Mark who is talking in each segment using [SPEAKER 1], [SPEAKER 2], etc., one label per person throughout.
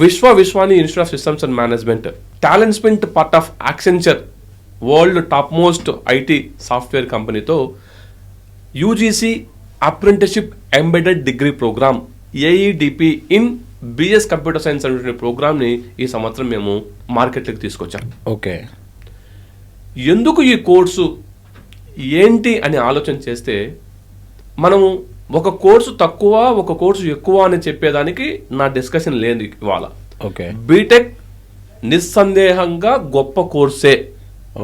[SPEAKER 1] Vishwani institute of systems and management, talent sprint part of Accenture, world top most IT software కంపెనీతో UGC apprenticeship embedded degree program AEDP in BS computer science అనే ప్రోగ్రామ్ని ఈ సంవత్సరం మేము మార్కెట్లోకి తీసుకొచ్చాం.
[SPEAKER 2] Okay,
[SPEAKER 1] ఎందుకు ఈ కోర్సు ఏంటి అని ఆలోచన చేస్తే, మనము ఒక కోర్సు తక్కువ ఒక కోర్సు ఎక్కువ అని చెప్పేదానికి నా డిస్కషన్ లేదు ఇవాళ.
[SPEAKER 2] ఓకే,
[SPEAKER 1] బీటెక్ నిస్సందేహంగా గొప్ప కోర్సే.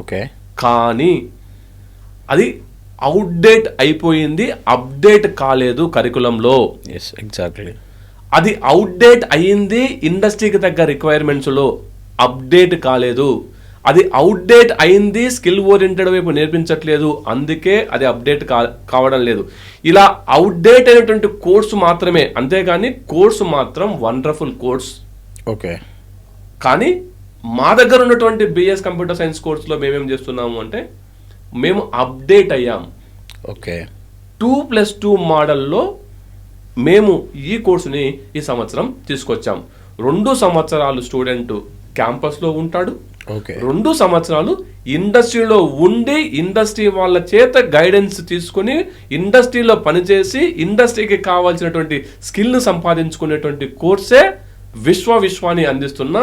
[SPEAKER 2] ఓకే,
[SPEAKER 1] కానీ అది అవుట్డేట్ అయిపోయింది, అప్డేట్ కాలేదు కరికులంలో.
[SPEAKER 2] Yes, exactly.
[SPEAKER 1] అది అవుట్డేట్ అయ్యింది ఇండస్ట్రీకి తగ్గ రిక్వైర్మెంట్స్లో, అప్డేట్ కాలేదు. అది అవుట్డేట్ అయింది, స్కిల్ ఓరియంటెడ్ వైపు నేర్పించట్లేదు, అందుకే అది అప్డేట్ కావడం లేదు. ఇలా అవుట్డేట్ అయినటువంటి కోర్సు మాత్రమే, అంతేగాని కోర్సు మాత్రం వండర్ఫుల్ కోర్స్.
[SPEAKER 2] ఓకే,
[SPEAKER 1] కానీ మా దగ్గర ఉన్నటువంటి బిఎస్ కంప్యూటర్ సైన్స్ కోర్సులో మేమేం చేస్తున్నాము అంటే, మేము అప్డేట్ అయ్యాం.
[SPEAKER 2] ఓకే,
[SPEAKER 1] 2+2 మోడల్లో మేము ఈ కోర్సుని ఈ సంవత్సరం తీసుకొచ్చాం. 2 సంవత్సరాలు స్టూడెంట్ క్యాంపస్లో ఉంటాడు,
[SPEAKER 2] ఓకే,
[SPEAKER 1] 2 సంవత్సరాలు ఇండస్ట్రీలో ఉండి ఇండస్ట్రీ వాళ్ళ చేత గైడెన్స్ తీసుకుని ఇండస్ట్రీలో పనిచేసి ఇండస్ట్రీకి కావాల్సినటువంటి స్కిల్ను సంపాదించుకునేటువంటి కోర్సే విశ్వాని అందిస్తున్న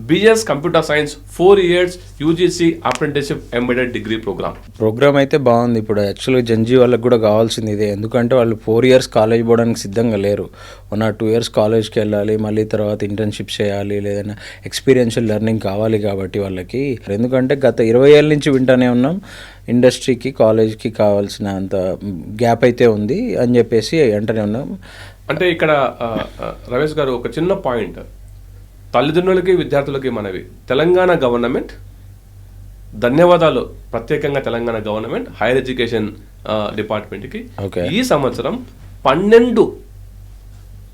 [SPEAKER 1] BS computer science 4 years UGC apprenticeship embedded degree
[SPEAKER 2] program అయితే బాగుంది. ఇప్పుడు యాక్చువల్గా జంజీ వాళ్ళకి కూడా కావాల్సింది ఇదే, ఎందుకంటే వాళ్ళు 4 years కాలేజ్ పోవడానికి సిద్ధంగా లేరు. 1 or 2 years కాలేజ్కి వెళ్ళాలి, మళ్ళీ తర్వాత ఇంటర్న్షిప్ చేయాలి, లేదన్నా ఎక్స్పీరియన్షియల్ లెర్నింగ్ కావాలి కాబట్టి వాళ్ళకి. ఎందుకంటే గత 20 ఏళ్ళ నుంచి వింటానే ఉన్నాం, ఇండస్ట్రీకి కాలేజ్కి కావాల్సిన అంత గ్యాప్ అయితే ఉంది అని చెప్పేసి అంటూనే ఉన్నాం.
[SPEAKER 1] అంటే ఇక్కడ రమేష్ గారు ఒక చిన్న పాయింట్, తల్లిదండ్రులకి విద్యార్థులకి మనవి. తెలంగాణ గవర్నమెంట్, ధన్యవాదాలు ప్రత్యేకంగా తెలంగాణ గవర్నమెంట్ హైయర్ ఎడ్యుకేషన్ డిపార్ట్మెంట్కి. ఈ సంవత్సరం 12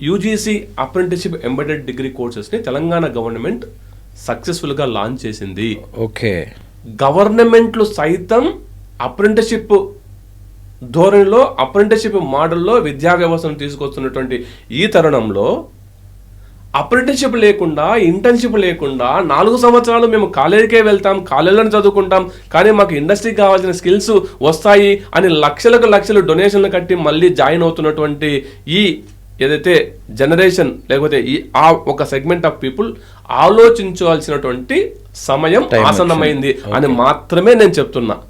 [SPEAKER 1] యూజీసీ అప్రెంటిస్షిప్ ఎంబెడెడ్ డిగ్రీ కోర్సెస్ని తెలంగాణ గవర్నమెంట్ సక్సెస్ఫుల్గా లాంచ్ చేసింది.
[SPEAKER 2] ఓకే,
[SPEAKER 1] గవర్నమెంట్లు సైతం అప్రెంటిస్షిప్ ధోరణిలో, అప్రెంటిస్షిప్ మోడల్లో విద్యా వ్యవస్థను తీసుకొస్తున్నటువంటి ఈ తరుణంలో అప్రెంటిస్షిప్ లేకుండా, ఇంటర్న్షిప్ లేకుండా 4 సంవత్సరాలు మేము కాలేజీకే వెళ్తాం, కాలేజీలను చదువుకుంటాం, కానీ మాకు ఇండస్ట్రీకి కావాల్సిన స్కిల్స్ వస్తాయి అని లక్షలు డొనేషన్లు కట్టి మళ్ళీ జాయిన్ అవుతున్నటువంటి ఈ ఏదైతే జనరేషన్, లేకపోతే ఈ ఒక సెగ్మెంట్ ఆఫ్ పీపుల్ ఆలోచించాల్సినటువంటి సమయం ఆసన్నమైంది అని మాత్రమే నేను చెప్తున్నా.